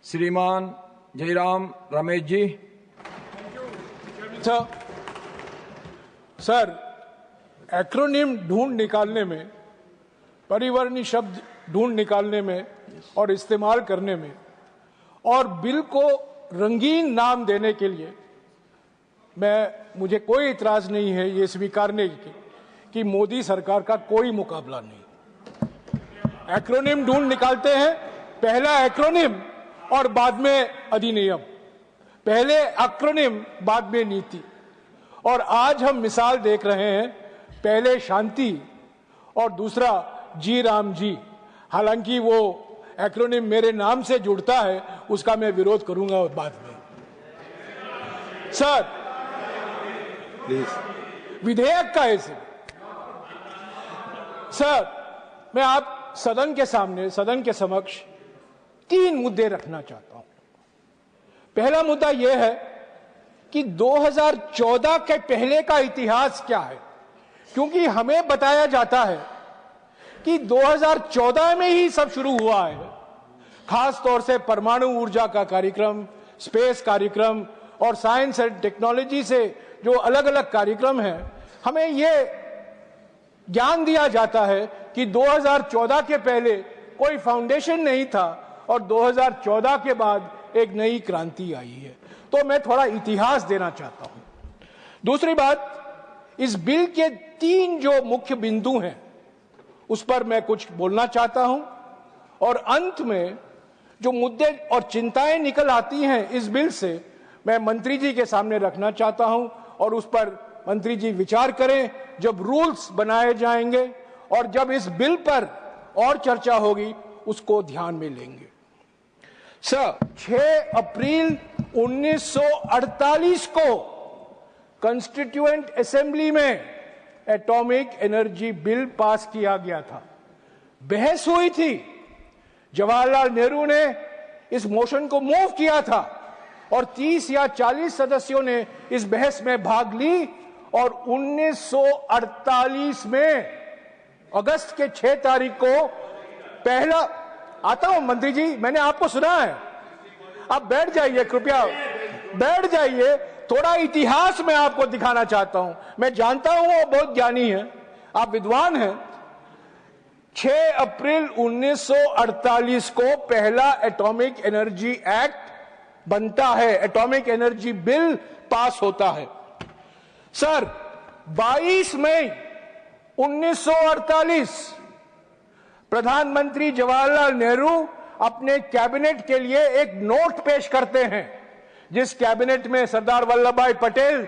श्रीमान Jairam Ramesh ji. Sir, acronym ढूंढ निकालने में, परिवर्णी शब्द ढूंढ निकालने में और इस्तेमाल करने में और बिल को रंगीन नाम देने के लिए मुझे कोई इतराज नहीं है ये स्वीकारने की कि मोदी सरकार का कोई मुकाबला नहीं। एक्रोनिम ढूंढ निकालते हैं, पहला एक्रोनिम और बाद में अधिनियम, पहले एक्रोनिम बाद में नीति। और आज हम मिसाल देख रहे हैं, पहले शांति और दूसरा जी राम जी। हालांकि वो एक्रोनिम मेरे नाम से जुड़ता है, उसका मैं विरोध करूंगा बाद में। सर प्लीज विधेयक का है सर, मैं आप सदन के सामने, सदन के समक्ष 3 मुद्दे रखना चाहता हूं। पहला मुद्दा यह है कि 2014 के पहले का इतिहास क्या है, क्योंकि हमें बताया जाता है कि 2014 में ही सब शुरू हुआ है। खास तौर से परमाणु ऊर्जा का कार्यक्रम, स्पेस कार्यक्रम और साइंस एंड टेक्नोलॉजी से जो अलग अलग कार्यक्रम हैं, हमें यह ज्ञान दिया जाता है कि 2014 के पहले कोई फाउंडेशन नहीं था और 2014 के बाद एक नई क्रांति आई है। तो मैं थोड़ा इतिहास देना चाहता हूं। दूसरी बात, इस बिल के 3 जो मुख्य बिंदु हैं उस पर मैं कुछ बोलना चाहता हूं, और अंत में जो मुद्दे और चिंताएं निकल आती हैं इस बिल से, मैं मंत्री जी के सामने रखना चाहता हूं और उस पर मंत्री जी विचार करें जब रूल्स बनाए जाएंगे और जब इस बिल पर और चर्चा होगी उसको ध्यान में लेंगे। सर, 6 अप्रैल 1948 को कॉन्स्टिट्यूएंट असेंबली में एटॉमिक एनर्जी बिल पास किया गया था। बहस हुई थी, जवाहरलाल नेहरू ने इस मोशन को मूव किया था और 30 या 40 सदस्यों ने इस बहस में भाग ली और 1948 में अगस्त के 6 तारीख को पहला, आता हूं मंत्री जी, मैंने आपको सुना है, आप बैठ जाइए, कृपया बैठ जाइए। थोड़ा इतिहास मैं आपको दिखाना चाहता हूं। मैं जानता हूं वो बहुत ज्ञानी है, आप विद्वान हैं। 6 अप्रैल 1948 को पहला एटॉमिक एनर्जी एक्ट बनता है, एटॉमिक एनर्जी बिल पास होता है। सर, 22 मई 1948 प्रधानमंत्री जवाहरलाल नेहरू अपने कैबिनेट के लिए एक नोट पेश करते हैं, जिस कैबिनेट में सरदार वल्लभ भाई पटेल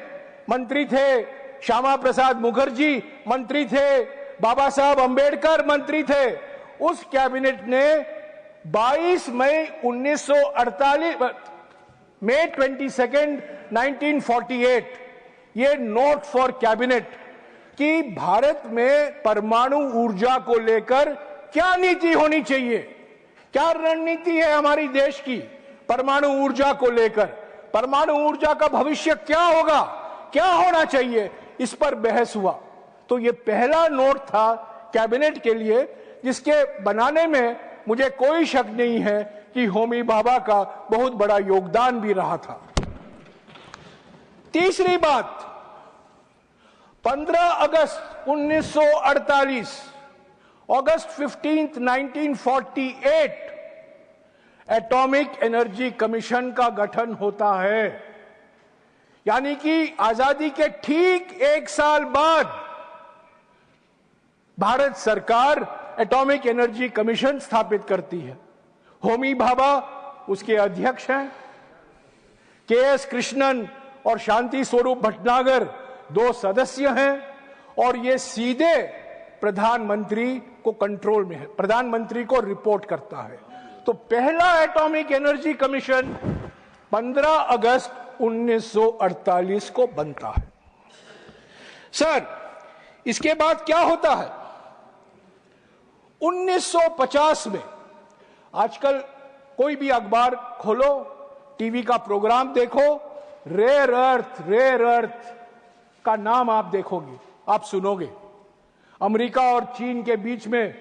मंत्री थे, श्यामा प्रसाद मुखर्जी मंत्री थे, बाबा साहब अंबेडकर मंत्री थे। उस कैबिनेट ने 22 मई 1948 मई 22, 1948 ये नोट फॉर कैबिनेट कि भारत में परमाणु ऊर्जा को लेकर क्या नीति होनी चाहिए, क्या रणनीति है हमारी देश की परमाणु ऊर्जा को लेकर, परमाणु ऊर्जा का भविष्य क्या होगा, क्या होना चाहिए, इस पर बहस हुआ। तो ये पहला नोट था कैबिनेट के लिए, जिसके बनाने में मुझे कोई शक नहीं है कि होमी भाभा का बहुत बड़ा योगदान भी रहा था। तीसरी बात, 15 अगस्त 1948, अगस्त 15, 1948 एटॉमिक एनर्जी कमीशन का गठन होता है। यानी कि आजादी के ठीक 1 साल बाद भारत सरकार एटॉमिक एनर्जी कमीशन स्थापित करती है। होमी भाभा उसके अध्यक्ष हैं, के.एस. कृष्णन और शांति स्वरूप भटनागर 2 सदस्य हैं, और ये सीधे प्रधानमंत्री को कंट्रोल में है, प्रधानमंत्री को रिपोर्ट करता है। तो पहला एटॉमिक एनर्जी कमीशन 15 अगस्त 1948 को बनता है। सर, इसके बाद क्या होता है? 1950 में, आजकल कोई भी अखबार खोलो, टीवी का प्रोग्राम देखो, रेयर अर्थ का नाम आप देखोगे, आप सुनोगे। अमेरिका और चीन के बीच में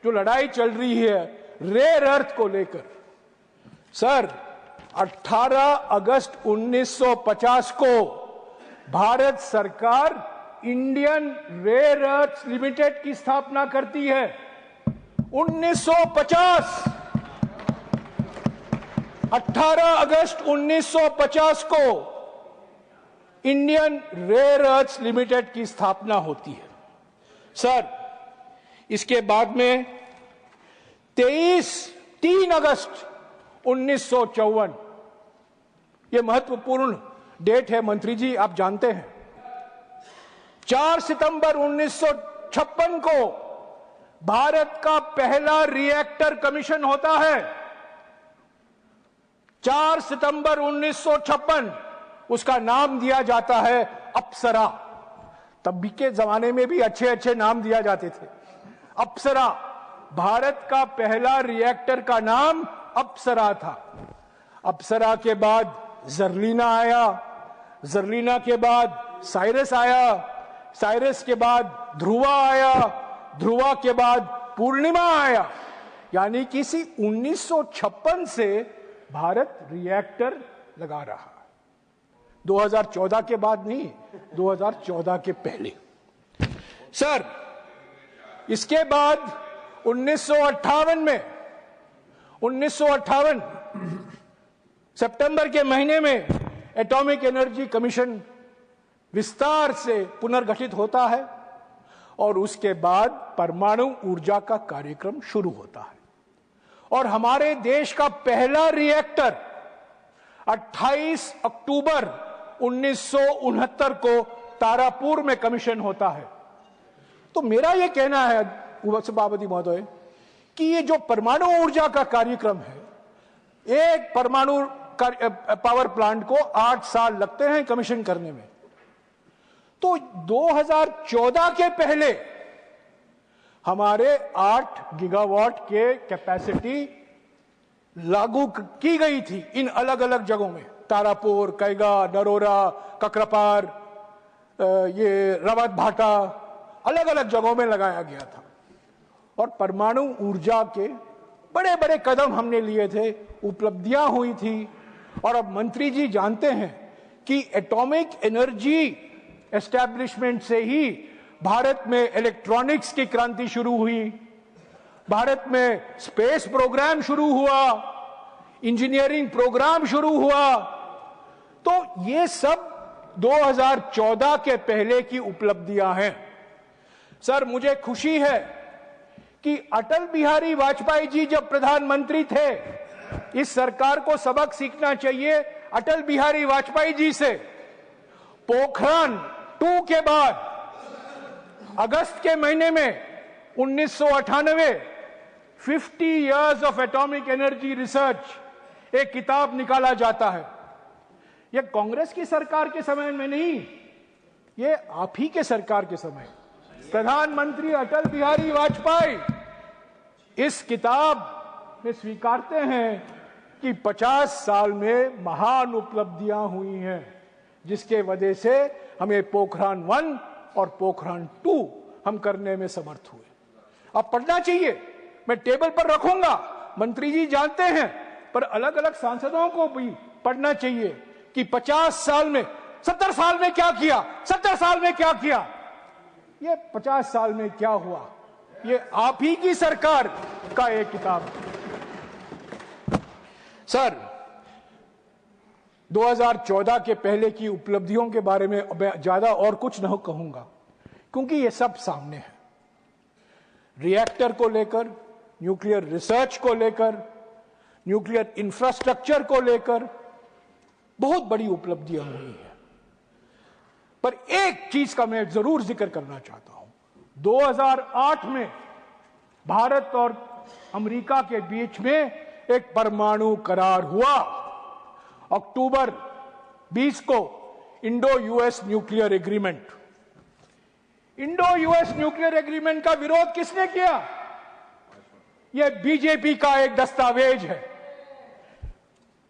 जो लड़ाई चल रही है रेयर अर्थ को लेकर, सर, 18 अगस्त 1950 को भारत सरकार इंडियन रेयर अर्थ्स लिमिटेड की स्थापना करती है। 1950, 18 अगस्त 1950 को इंडियन रेयर अर्थ्स लिमिटेड की स्थापना होती है। सर, इसके बाद में 3 अगस्त 1954, यह महत्वपूर्ण डेट है मंत्री जी, आप जानते हैं। 4 सितंबर 1956 को भारत का पहला रिएक्टर कमीशन होता है। 4 सितंबर 1956, उसका नाम दिया जाता है अप्सरा। तब भी के जमाने में भी अच्छे अच्छे नाम दिया जाते थे। अप्सरा, भारत का पहला रिएक्टर का नाम अप्सरा था। अप्सरा के बाद जर्लीना आया, जर्लीना के बाद साइरस आया, साइरस के बाद ध्रुवा आया, ध्रुवा के बाद पूर्णिमा आया। यानी किसी 1956 से भारत रिएक्टर लगा रहा। 2014 के बाद नहीं, 2014 के पहले। सर, इसके बाद 1958 में, 1958 सितंबर के महीने में एटॉमिक एनर्जी कमीशन विस्तार से पुनर्गठित होता है और उसके बाद परमाणु ऊर्जा का कार्यक्रम शुरू होता है। और हमारे देश का पहला रिएक्टर 28 अक्टूबर 1969 को तारापुर में कमीशन होता है। तो मेरा यह कहना है सभापति महोदय कि ये जो परमाणु ऊर्जा का कार्यक्रम है, एक परमाणु पावर प्लांट को 8 साल लगते हैं कमीशन करने में। तो 2014 के पहले हमारे 8 गीगावाट के कैपेसिटी लागू की गई थी इन अलग अलग जगहों में, तारापुर, कैगा, नरोरा, ककरापार, ये रवत भाटा, अलग अलग जगहों में लगाया गया था। और परमाणु ऊर्जा के बड़े बड़े कदम हमने लिए थे, उपलब्धियां हुई थी। और अब मंत्री जी जानते हैं कि एटॉमिक एनर्जी एस्टैब्लिशमेंट से ही भारत में इलेक्ट्रॉनिक्स की क्रांति शुरू हुई, भारत में स्पेस प्रोग्राम शुरू हुआ, इंजीनियरिंग प्रोग्राम शुरू हुआ। तो ये सब 2014 के पहले की उपलब्धियां हैं। सर, मुझे खुशी है कि अटल बिहारी वाजपेयी जी जब प्रधानमंत्री थे, इस सरकार को सबक सीखना चाहिए अटल बिहारी वाजपेयी जी से। पोखरण 2 के बाद अगस्त के महीने में 1998 50 years of atomic energy research एक किताब निकाला जाता है। यह कांग्रेस की सरकार के समय में नहीं, यह आप ही के सरकार के समय प्रधानमंत्री अटल बिहारी वाजपेयी इस किताब में स्वीकारते हैं कि 50 साल में महान उपलब्धियां हुई हैं, जिसके वजह से हमें पोखरण 1 और पोखरण 2 हम करने में समर्थ हुए। अब पढ़ना चाहिए, मैं टेबल पर रखूंगा, मंत्री जी जानते हैं, पर अलग अलग सांसदों को भी पढ़ना चाहिए कि 50 साल में 70 साल में क्या किया, 70 साल में क्या किया। ये 50 साल में क्या हुआ, ये आप ही की सरकार का एक किताब है। सर, 2014 के पहले की उपलब्धियों के बारे में ज्यादा और कुछ नहीं कहूंगा, क्योंकि ये सब सामने है। रिएक्टर को लेकर, न्यूक्लियर रिसर्च को लेकर, न्यूक्लियर इंफ्रास्ट्रक्चर को लेकर बहुत बड़ी उपलब्धियां हुई हैं। पर एक चीज का मैं जरूर जिक्र करना चाहता हूं। 2008 में भारत और अमेरिका के बीच में एक परमाणु करार हुआ। अक्टूबर 20 को Indo US nuclear agreement. Indo US nuclear agreement का विरोध किसने किया? यह बीजेपी का एक दस्तावेज है।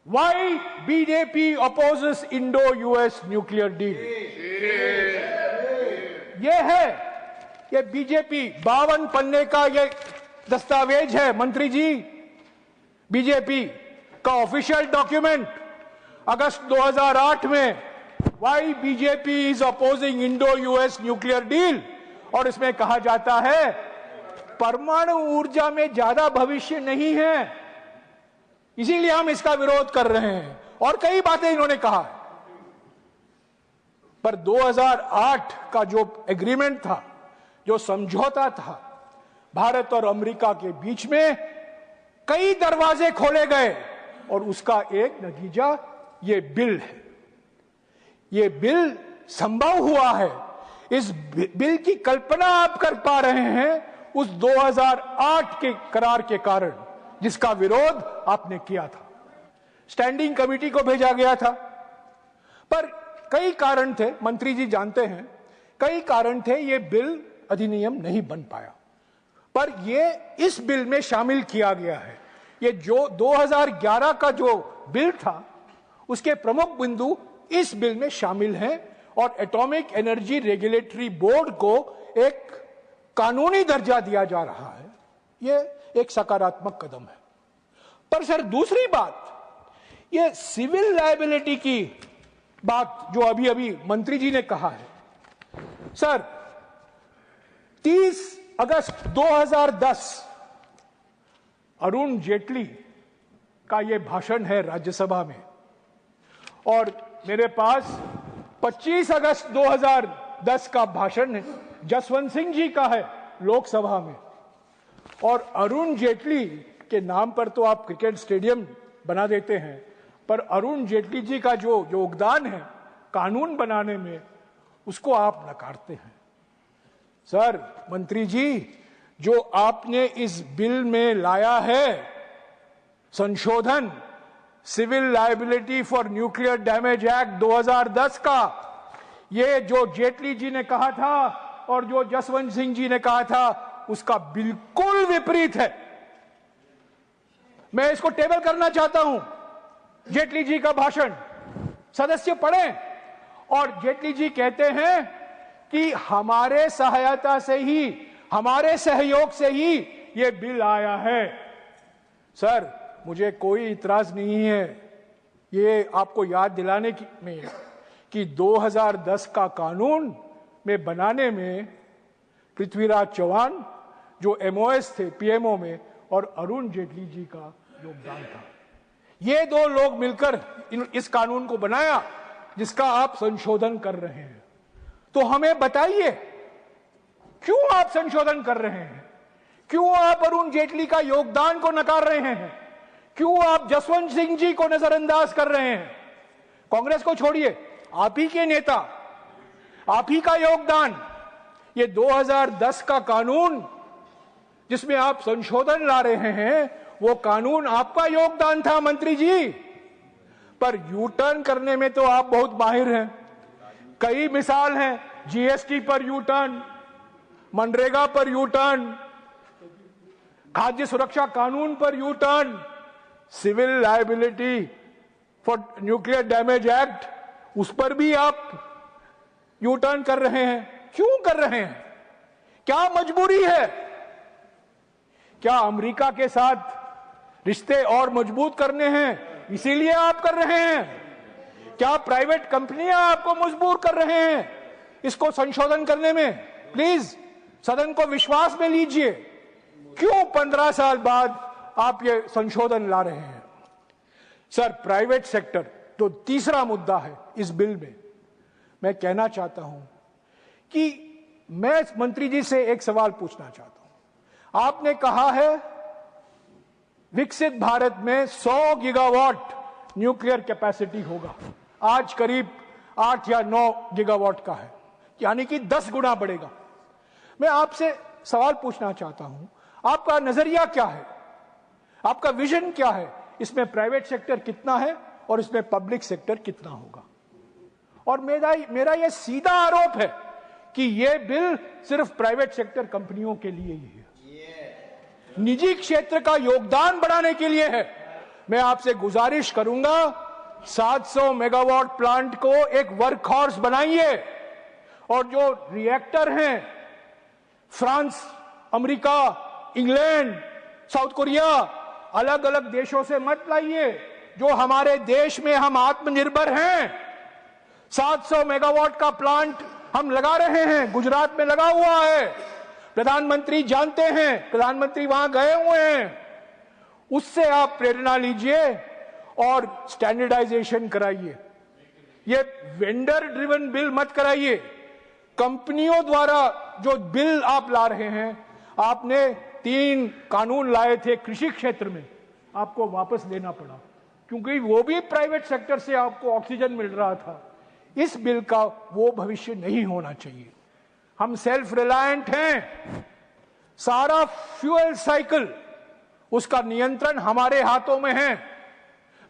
Why BJP opposes Indo US nuclear deal? यह है, यह बीजेपी 52 पन्ने का यह दस्तावेज है मंत्री जी। बीजेपी का ऑफिशियल डॉक्यूमेंट अगस्त 2008 में, why BJP is opposing Indo US nuclear deal, और इसमें कहा जाता है परमाणु ऊर्जा में ज्यादा भविष्य नहीं है, इसीलिए हम इसका विरोध कर रहे हैं, और कई बातें इन्होंने कहा। पर 2008 का जो एग्रीमेंट था, जो समझौता था भारत और अमेरिका के बीच में, कई दरवाजे खोले गए और उसका एक नतीजा ये बिल है। ये बिल संभव हुआ है, इस बिल की कल्पना आप कर पा रहे हैं उस 2008 के करार के कारण, जिसका विरोध आपने किया था। स्टैंडिंग कमेटी को भेजा गया था, पर कई कारण थे, मंत्री जी जानते हैं, कई कारण थे, ये बिल अधिनियम नहीं बन पाया। पर ये इस बिल में शामिल किया गया है। ये जो 2011 का जो बिल था, उसके प्रमुख बिंदु इस बिल में शामिल हैं, और एटॉमिक एनर्जी रेगुलेटरी बोर्ड को एक कानूनी दर्जा दिया जा रहा है। ये एक सकारात्मक कदम है। पर सर, दूसरी बात, ये सिविल लायबिलिटी की बात जो अभी अभी मंत्री जी ने कहा है, सर 30 अगस्त 2010 अरुण जेटली का ये भाषण है राज्यसभा में, और मेरे पास 25 अगस्त 2010 का भाषण जसवंत सिंह जी का है लोकसभा में। और अरुण जेटली के नाम पर तो आप क्रिकेट स्टेडियम बना देते हैं, पर अरुण जेटली जी का जो योगदान है कानून बनाने में, उसको आप नकारते हैं। सर मंत्री जी, जो आपने इस बिल में लाया है संशोधन, civil liability for nuclear damage act 2010 का, ये जो जेटली जी ने कहा था और जो जसवंत सिंह जी ने कहा था, उसका बिल्कुल विपरीत है। मैं इसको टेबल करना चाहता हूं, जेटली जी का भाषण सदस्य पढ़ें, और जेटली जी कहते हैं कि हमारे सहायता से ही, हमारे सहयोग से ही ये बिल आया है। सर मुझे कोई इतराज नहीं है ये आपको याद दिलाने में कि 2010 का कानून में बनाने में पृथ्वीराज चौहान जो एमओएस थे पीएमओ में, और अरुण जेटली जी का योगदान था। ये दो लोग मिलकर इस कानून को बनाया जिसका आप संशोधन कर रहे हैं। तो हमें बताइए, क्यों आप संशोधन कर रहे हैं? क्यों आप अरुण जेटली का योगदान को नकार रहे हैं? क्यों आप जसवंत सिंह जी को नजरअंदाज कर रहे हैं? कांग्रेस को छोड़िए, आप ही के नेता, आप ही का योगदान, ये 2010 का कानून जिसमें आप संशोधन ला रहे हैं, वो कानून आपका योगदान था मंत्री जी। पर यू टर्न करने में तो आप बहुत माहिर हैं। कई मिसाल हैं, जीएसटी पर यू टर्न, मनरेगा पर यू टर्न, खाद्य सुरक्षा कानून पर U turn, civil liability for nuclear damage act, उस पर भी आप यू टर्न कर रहे हैं। क्यों कर रहे हैं? क्या मजबूरी है? क्या अमेरिका के साथ रिश्ते और मजबूत करने हैं इसीलिए आप कर रहे हैं? क्या प्राइवेट कंपनियां आपको मजबूर कर रहे हैं इसको संशोधन करने में? प्लीज सदन को विश्वास में लीजिए। क्यों 15 साल बाद आप ये संशोधन ला रहे हैं? सर प्राइवेट सेक्टर तो तीसरा मुद्दा है इस बिल में। मैं कहना चाहता हूं कि मैं मंत्री जी से एक सवाल पूछना चाहता हूं। आपने कहा है विकसित भारत में 100 गीगावाट न्यूक्लियर कैपेसिटी होगा, आज करीब 8 या 9 गीगावाट का है, यानी कि 10 गुना बढ़ेगा। मैं आपसे सवाल पूछना चाहता हूं, आपका नजरिया क्या है? आपका विजन क्या है? इसमें प्राइवेट सेक्टर कितना है और इसमें पब्लिक सेक्टर कितना होगा? और मेरा यह सीधा आरोप है कि यह बिल सिर्फ प्राइवेट सेक्टर कंपनियों के लिए ही है, निजी क्षेत्र का योगदान बढ़ाने के लिए है। मैं आपसे गुजारिश करूंगा 700 मेगावाट प्लांट को एक वर्कहॉर्स बनाइए, और जो रिएक्टर हैं France, America, England, south Korea, अलग अलग देशों से मत लाइए, जो हमारे देश में हम आत्मनिर्भर हैं। 700 मेगावाट का प्लांट हम लगा रहे हैं, गुजरात में लगा हुआ है। प्रधानमंत्री जानते हैं, प्रधानमंत्री वहां गए हुए हैं। उससे आप प्रेरणा लीजिए और स्टैंडर्डाइजेशन कराइए। ये वेंडर ड्रिवन बिल मत कराइए। कंपनियों द्वारा जो बिल आप ला रहे हैं, आपने 3 कानून लाए थे कृषि क्षेत्र में, आपको वापस लेना पड़ा क्योंकि वो भी प्राइवेट सेक्टर से आपको ऑक्सीजन मिल रहा था। इस बिल का वो भविष्य नहीं होना चाहिए। हम सेल्फ रिलायंट हैं। सारा फ्यूल साइकिल, उसका नियंत्रण हमारे हाथों में है,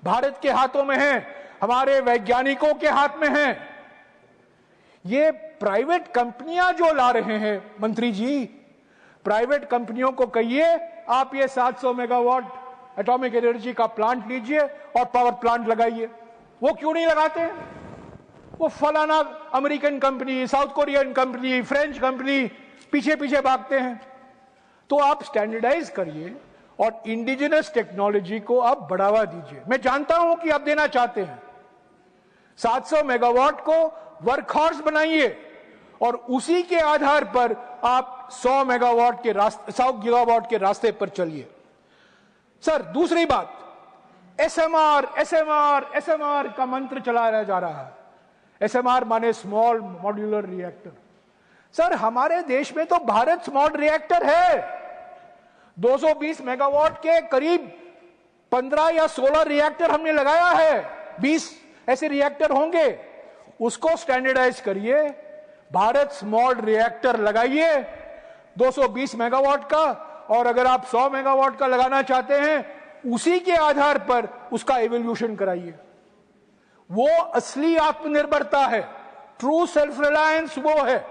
भारत के हाथों में है, हमारे वैज्ञानिकों के हाथ में है। ये प्राइवेट कंपनियां जो ला रहे हैं, मंत्री जी, प्राइवेट कंपनियों को कहिए आप ये 700 मेगावाट एटॉमिक एनर्जी का प्लांट लीजिए और पावर प्लांट लगाइए। वो क्यों नहीं लगाते हैं? वो फलाना American company, south Korean company, French company पीछे पीछे भागते हैं। तो आप स्टैंडर्डाइज करिए और इंडिजिनस टेक्नोलॉजी को आप बढ़ावा दीजिए। मैं जानता हूं कि आप देना चाहते हैं। 700 मेगावाट को वर्कहॉर्स बनाइए और उसी के आधार पर आप 100 मेगावाट के रास्ते, 100 गीगावाट के रास्ते पर चलिए। सर, दूसरी बात, एसएमआर एसएमआर एसएमआर का मंत्र चलाया जा रहा है। एसएमआर माने स्मॉल मॉड्यूलर रिएक्टर। सर, हमारे देश में तो भारत स्मॉल रिएक्टर है। 220 मेगावाट के करीब 15 या 16 रिएक्टर हमने लगाया है। 20 ऐसे रिएक्टर होंगे। उसको स्टैंडर्डाइज करिए, भारत स्मॉल रिएक्टर लगाइए 220 मेगावाट का, और अगर आप 100 मेगावाट का लगाना चाहते हैं उसी के आधार पर उसका एवोल्यूशन कराइए। वो असली आत्मनिर्भरता है, ट्रू सेल्फ रिलायंस वो है।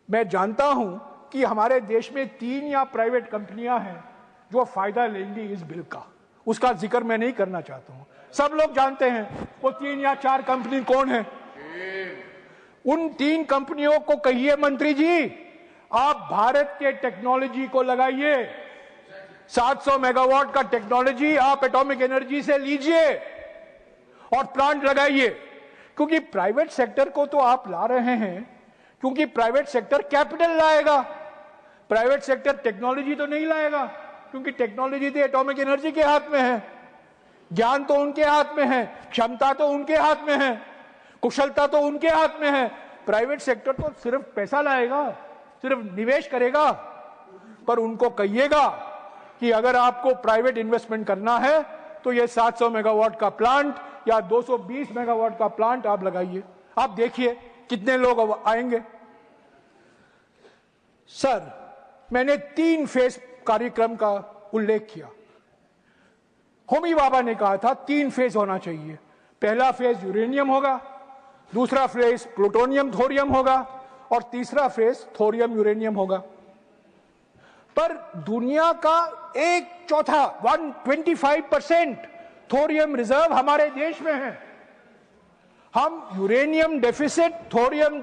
मैं जानता हूं कि हमारे देश में 3 या प्राइवेट कंपनियां हैं जो फायदा लेंगी इस बिल का, उसका जिक्र मैं नहीं करना चाहता हूं। सब लोग जानते हैं वो 3 या 4 कंपनी कौन है। उन 3 कंपनियों को कहिए मंत्री जी, आप भारत के टेक्नोलॉजी को लगाइए। 700 मेगावाट का टेक्नोलॉजी आप एटॉमिक एनर्जी से लीजिए और प्लांट लगाइए। क्योंकि प्राइवेट सेक्टर को तो आप ला रहे हैं क्योंकि प्राइवेट सेक्टर कैपिटल लाएगा, प्राइवेट सेक्टर टेक्नोलॉजी तो नहीं लाएगा, क्योंकि टेक्नोलॉजी तो एटॉमिक एनर्जी के हाथ में है, ज्ञान तो उनके हाथ में है, क्षमता तो उनके हाथ में है, कुशलता तो उनके हाथ में है। प्राइवेट सेक्टर तो सिर्फ पैसा लाएगा, सिर्फ निवेश करेगा। पर उनको कहिएगा कि अगर आपको प्राइवेट इन्वेस्टमेंट करना है तो ये 700 मेगावाट का प्लांट या 220 मेगावाट का प्लांट आप लगाइए। आप देखिए कितने लोग आएंगे। सर, मैंने 3 फेज कार्यक्रम का उल्लेख किया। होमी बाबा ने कहा था 3 फेज होना चाहिए। पहला फेज यूरेनियम होगा, दूसरा फेज प्लूटोनियम थोरियम होगा और तीसरा फेज थोरियम यूरेनियम होगा। पर दुनिया का 1/4 125% थोरियम रिजर्व हमारे देश में है। हम uranium deficit thorium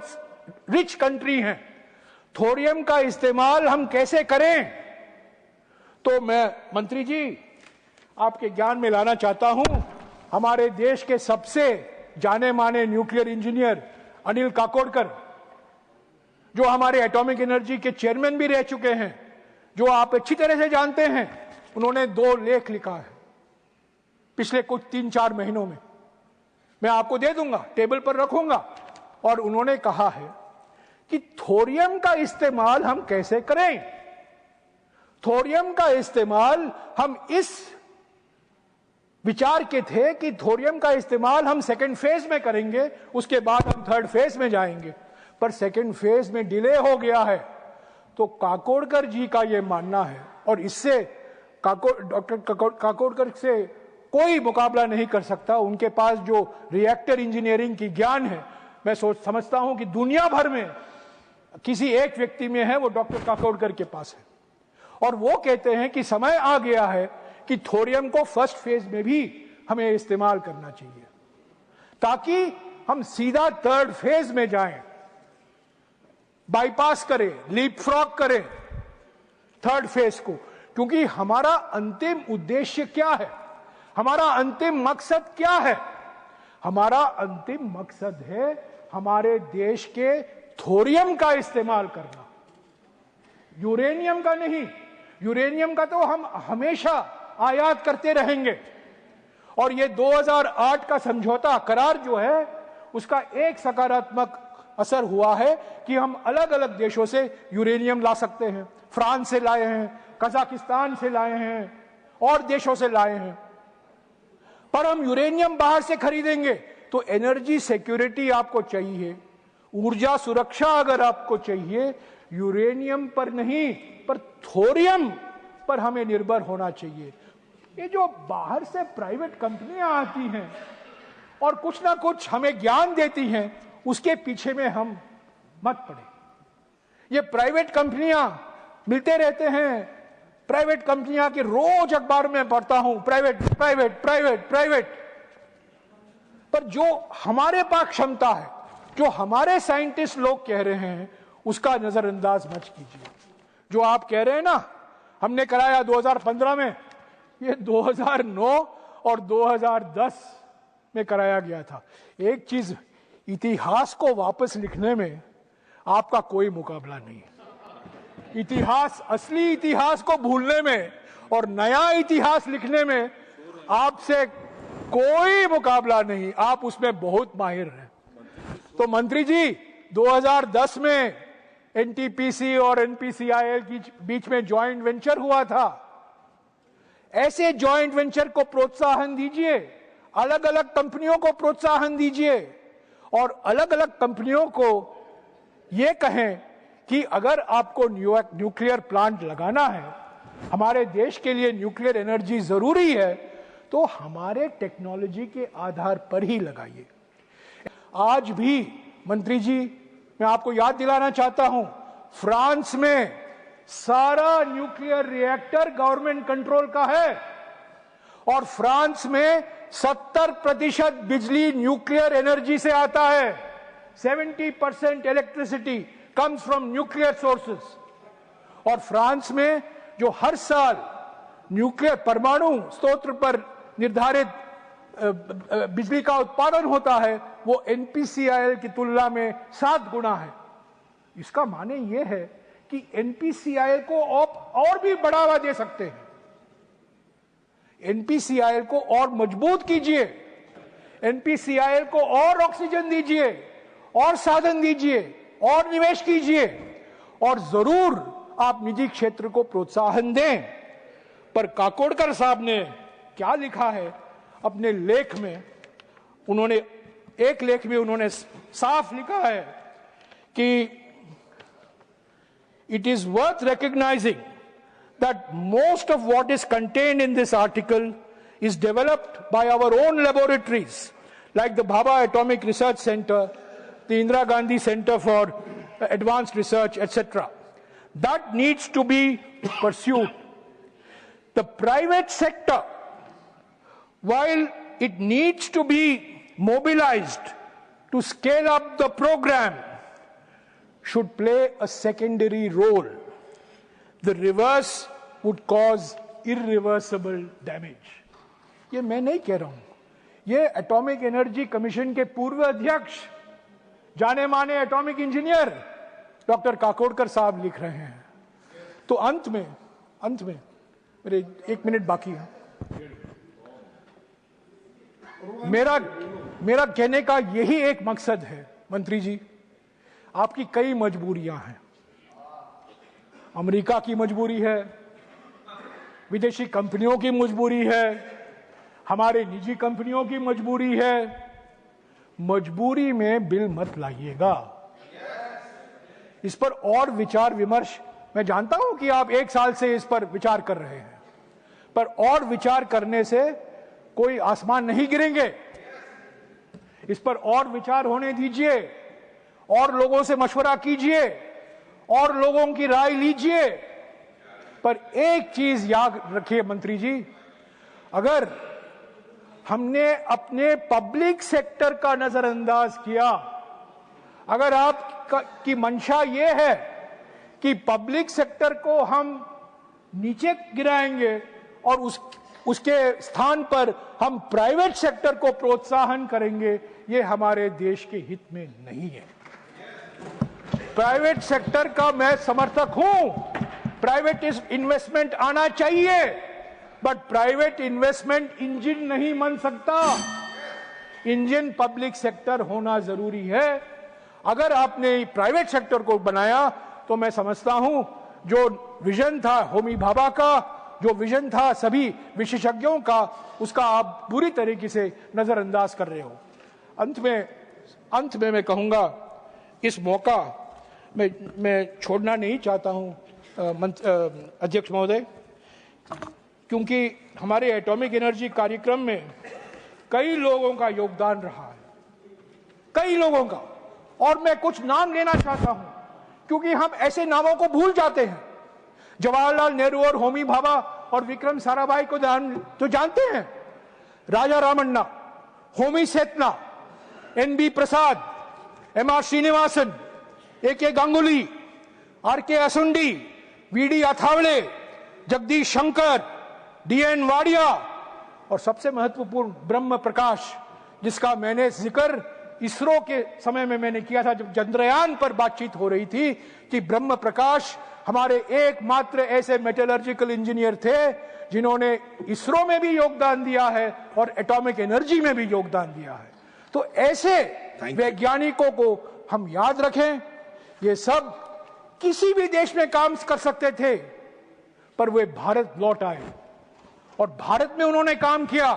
rich country हैं। थोरियम का इस्तेमाल हम कैसे करें? तो मैं मंत्री जी आपके ज्ञान में लाना चाहता हूं, हमारे देश के सबसे जाने माने न्यूक्लियर इंजीनियर अनिल काकोडकर, जो हमारे एटॉमिक एनर्जी के चेयरमैन भी रह चुके हैं, जो आप अच्छी तरह से जानते हैं, उन्होंने 2 लेख लिखा है पिछले कुछ 3-4 महीनों में। मैं आपको दे दूंगा, टेबल पर रखूंगा। और उन्होंने कहा है कि थोरियम का इस्तेमाल हम कैसे करें। थोरियम का इस्तेमाल हम इस विचार के थे कि थोरियम का इस्तेमाल हम 2nd फेज में करेंगे, उसके बाद हम 3rd फेज में जाएंगे। पर 2nd फेज में डिले हो गया है। तो काकोडकर जी का यह मानना है, और इससे डॉक्टर काकोडकर से कोई मुकाबला नहीं कर सकता। उनके पास जो रिएक्टर इंजीनियरिंग की ज्ञान है, मैं समझता हूं कि दुनिया भर में किसी एक व्यक्ति में है, वो डॉक्टर काकोडकर के पास है। और वो कहते हैं कि समय आ गया है कि थोरियम को 1st फेज में भी हमें इस्तेमाल करना चाहिए, ताकि हम सीधा 3rd फेज में जाएं, बाईपास करें, लीप फ्रॉग करें 3rd फेज को। क्योंकि हमारा अंतिम उद्देश्य क्या है? हमारा अंतिम मकसद क्या है? हमारा अंतिम मकसद है हमारे देश के थोरियम का इस्तेमाल करना, यूरेनियम का नहीं। यूरेनियम का तो हम हमेशा आयात करते रहेंगे। और ये 2008 का समझौता करार जो है, उसका एक सकारात्मक असर हुआ है कि हम अलग अलग देशों से यूरेनियम ला सकते हैं। फ्रांस से लाए हैं, कजाकिस्तान से लाए हैं, और देशों से लाए हैं। पर हम यूरेनियम बाहर से खरीदेंगे तो एनर्जी सिक्योरिटी आपको चाहिए, ऊर्जा सुरक्षा अगर आपको चाहिए, यूरेनियम पर नहीं पर थोरियम पर हमें निर्भर होना चाहिए। ये जो बाहर से प्राइवेट कंपनियां आती हैं और कुछ ना कुछ हमें ज्ञान देती हैं, उसके पीछे में हम मत पड़े। ये प्राइवेट कंपनियां मिलते रहते हैं, प्राइवेट कंपनियां के रोज अखबार में पढ़ता हूं, प्राइवेट प्राइवेट प्राइवेट प्राइवेट। पर जो हमारे पास क्षमता है, जो हमारे साइंटिस्ट लोग कह रहे हैं, उसका नजरअंदाज मत कीजिए। जो आप कह रहे हैं ना, हमने कराया 2015 में, ये 2009 और 2010 में कराया गया था। एक चीज, इतिहास को वापस लिखने में आपका कोई मुकाबला नहीं है। इतिहास, असली इतिहास को भूलने में और नया इतिहास लिखने में आपसे कोई मुकाबला नहीं। आप उसमें बहुत माहिर हैं। तो मंत्री जी, 2010 में एनटीपीसी और एनपीसीआईएल के बीच में जॉइंट वेंचर हुआ था। ऐसे जॉइंट वेंचर को प्रोत्साहन दीजिए, अलग अलग कंपनियों को प्रोत्साहन दीजिए, और अलग अलग कंपनियों को यह कहें कि अगर आपको न्यूक्लियर प्लांट लगाना है, हमारे देश के लिए न्यूक्लियर एनर्जी जरूरी है, तो हमारे टेक्नोलॉजी के आधार पर ही लगाइए। आज भी मंत्री जी, मैं आपको याद दिलाना चाहता हूं, फ्रांस में सारा न्यूक्लियर रिएक्टर गवर्नमेंट कंट्रोल का है, और फ्रांस में 70% बिजली न्यूक्लियर एनर्जी से आता है। 70% electricity comes from nuclear sources. और फ्रांस में जो हर साल न्यूक्लियर परमाणु स्रोत पर निर्धारित बिजली का उत्पादन होता है, वो एनपीसीआईएल की तुलना में 7 गुना है। इसका माने ये है कि एनपीसीआईएल को और भी बढ़ावा दे सकते हैं। एनपीसीआईएल को और मजबूत कीजिए, एनपीसीआईएल को और ऑक्सीजन दीजिए, और साधन दीजिए, और निवेश कीजिए, और जरूर आप निजी क्षेत्र को प्रोत्साहन दें। पर काकोडकर साहब ने क्या लिखा है अपने लेख में? उन्होंने एक लेख में उन्होंने साफ लिखा है कि it is worth recognising that most of what is contained in this article is developed by our own laboratories, like the Bhabha Atomic Research Center, the Indira Gandhi Center for Advanced Research, etc. That needs to be pursued. The private sector, while it needs to be mobilized to scale up the program, should play a secondary role. The reverse would cause irreversible damage. ये मैं नहीं कह रहा हूं, ये atomic energy commission के पूर्व अध्यक्ष, जाने माने एटॉमिक इंजीनियर डॉक्टर काकोडकर साहब लिख रहे हैं। तो अंत में मेरे 1 मिनट बाकी है। मेरा कहने का यही एक मकसद है मंत्री जी, आपकी कई मजबूरियां हैं। अमेरिका की मजबूरी है, विदेशी कंपनियों की मजबूरी है, हमारे निजी कंपनियों की मजबूरी है। मजबूरी में बिल मत लाइएगा। इस पर और विचार विमर्श, मैं जानता हूं कि आप 1 साल से इस पर विचार कर रहे हैं, पर और विचार करने से कोई आसमान नहीं गिरेंगे। इस पर और विचार होने दीजिए, और लोगों से मशवरा कीजिए, और लोगों की राय लीजिए। पर एक चीज याद रखिए मंत्री जी, अगर हमने अपने पब्लिक सेक्टर का नजरअंदाज किया, अगर आपकी मंशा यह है कि पब्लिक सेक्टर को हम नीचे गिराएंगे और उसके स्थान पर हम प्राइवेट सेक्टर को प्रोत्साहन करेंगे, ये हमारे देश के हित में नहीं है। प्राइवेट सेक्टर का मैं समर्थक हूं, प्राइवेट इन्वेस्टमेंट आना चाहिए, बट प्राइवेट इन्वेस्टमेंट इंजन नहीं बन सकता। इंजन पब्लिक सेक्टर होना जरूरी है। अगर आपने प्राइवेट सेक्टर को बनाया तो मैं समझता हूं जो विजन था होमी भाभा का, जो विजन था सभी विशेषज्ञों का, उसका आप बुरी तरीके से नजरअंदाज कर रहे हो। अंत में मैं कहूंगा, इस मौका मैं छोड़ना नहीं चाहता हूं अध्यक्ष महोदय, क्योंकि हमारे एटॉमिक एनर्जी कार्यक्रम में कई लोगों का योगदान रहा है, कई लोगों का, और मैं कुछ नाम लेना चाहता हूं क्योंकि हम ऐसे नामों को भूल जाते हैं। जवाहरलाल नेहरू और होमी भाभा और विक्रम साराभाई को तो जानते हैं, Raja Ramanna, Homi Sethna, N B. Prasad, M R. Srinivasan, A K. Ganguly, R K. Asundi, V D. Athavale, Jagdish Shankar, D N. Wadia और सबसे महत्वपूर्ण ब्रह्म प्रकाश, जिसका मैंने जिक्र इसरो के समय में मैंने किया था जब चंद्रयान पर बातचीत हो रही थी, कि ब्रह्म प्रकाश हमारे एकमात्र ऐसे मेटलर्जिकल इंजीनियर थे जिन्होंने इसरो में भी योगदान दिया है और एटॉमिक एनर्जी में भी योगदान दिया है। तो ऐसे वैज्ञानिकों को हम याद रखें। ये सब किसी भी देश में काम कर सकते थे, पर वे भारत लौट आए और भारत में उन्होंने काम किया।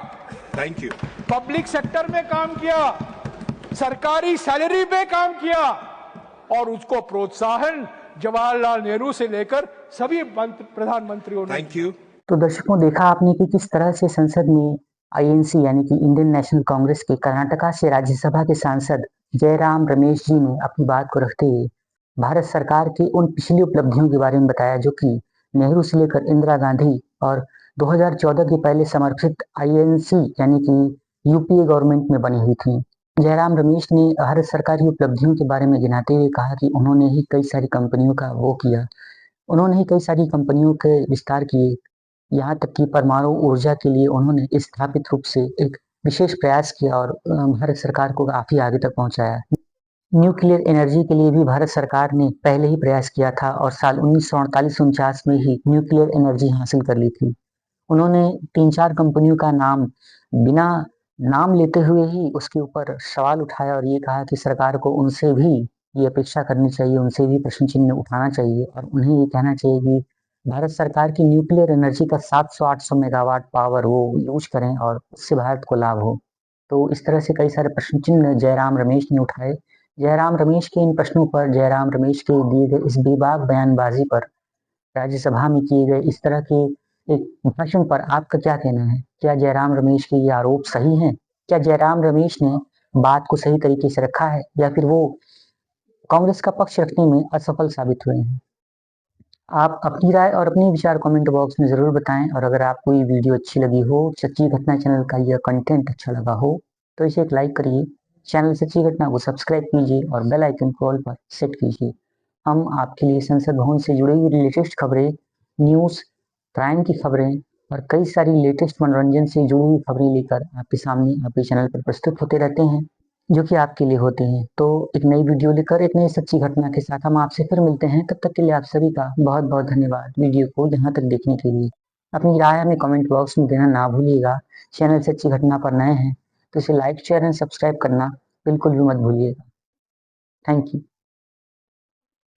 Thank you. पब्लिक सेक्टर में काम किया, सरकारी सैलरी पे काम किया, और उसको प्रोत्साहन जवाहरलाल नेहरू से लेकर सभी प्रधानमंत्रियों ने। Thank you. तो दर्शकों, देखा आपने कि किस तरह से संसद में आईएनसी यानी कि इंडियन नेशनल कांग्रेस के कर्नाटका से राज्यसभा के सांसद जयराम रमेश जी ने अपनी बात को रखते हुए भारत सरकार की उन पिछली उपलब्धियों के बारे में बताया जो कि नेहरू से लेकर इंदिरा गांधी और 2014 के पहले समर्पित आईएनसी यानी कि यूपीए गवर्नमेंट में बनी हुई थी। जयराम रमेश ने भारत सरकार की उपलब्धियों के बारे में गिनाते हुए कहा कि उन्होंने ही कई सारी कंपनियों का वो किया, उन्होंने ही कई सारी कंपनियों के विस्तार किए, यहाँ तक कि परमाणु ऊर्जा के लिए उन्होंने स्थापित रूप से एक विशेष प्रयास किया और भारत सरकार को काफी आगे तक पहुंचाया। न्यूक्लियर एनर्जी के लिए भी भारत सरकार ने पहले ही प्रयास किया था और साल 1948-49 में ही न्यूक्लियर एनर्जी हासिल कर ली थी। उन्होंने 3-4 कंपनियों का नाम बिना नाम लेते हुए ही उसके ऊपर सवाल उठाया और ये कहा कि सरकार को उनसे भी ये अपेक्षा करनी चाहिए, उनसे भी प्रश्न चिन्ह उठाना चाहिए और उन्हें ये कहना चाहिए कि भारत सरकार की न्यूक्लियर एनर्जी का 700-800 मेगावाट पावर वो यूज करें और उससे भारत को लाभ हो। तो इस तरह से कई सारे प्रश्न चिन्ह जयराम रमेश ने उठाए। जयराम रमेश के इन प्रश्नों पर, जयराम रमेश के दिए गए इस बेबाक बयानबाजी पर, राज्यसभा में किए गए इस तरह के एक भाषण पर आपका क्या कहना है? क्या जयराम रमेश के ये आरोप सही हैं? क्या जयराम रमेश ने बात को सही तरीके से रखा है या फिर वो कांग्रेस का पक्ष रखने में असफल साबित हुए हैं? आप अपनी राय और अपने विचार कमेंट बॉक्स में जरूर बताएं और अगर आपको ये वीडियो अच्छी लगी हो, सच्ची घटना चैनल का यह कंटेंट अच्छा लगा हो, तो इसे एक लाइक करिए, चैनल सच्ची घटना को सब्सक्राइब कीजिए और बेल आइकन को ऑल पर सेट कीजिए। हम आपके लिए संसद भवन से जुड़ी हुई लेटेस्ट खबरें, न्यूज़, क्राइम की खबरें और कई सारी लेटेस्ट मनोरंजन से जुड़ी हुई खबरें लेकर आपके सामने आपके चैनल पर प्रस्तुत होते रहते हैं, जो कि आपके लिए होते हैं। तो एक नई वीडियो लेकर एक नई सच्ची घटना के साथ हम आपसे फिर मिलते हैं। तब तक के लिए आप सभी का बहुत बहुत धन्यवाद वीडियो को यहाँ तक देखने के लिए। अपनी राय हमें कमेंट बॉक्स में देना ना भूलिएगा। चैनल सच्ची घटना पर नए हैं तो इसे लाइक, शेयर एंड सब्सक्राइब करना बिल्कुल भी मत भूलिएगा। Thank you.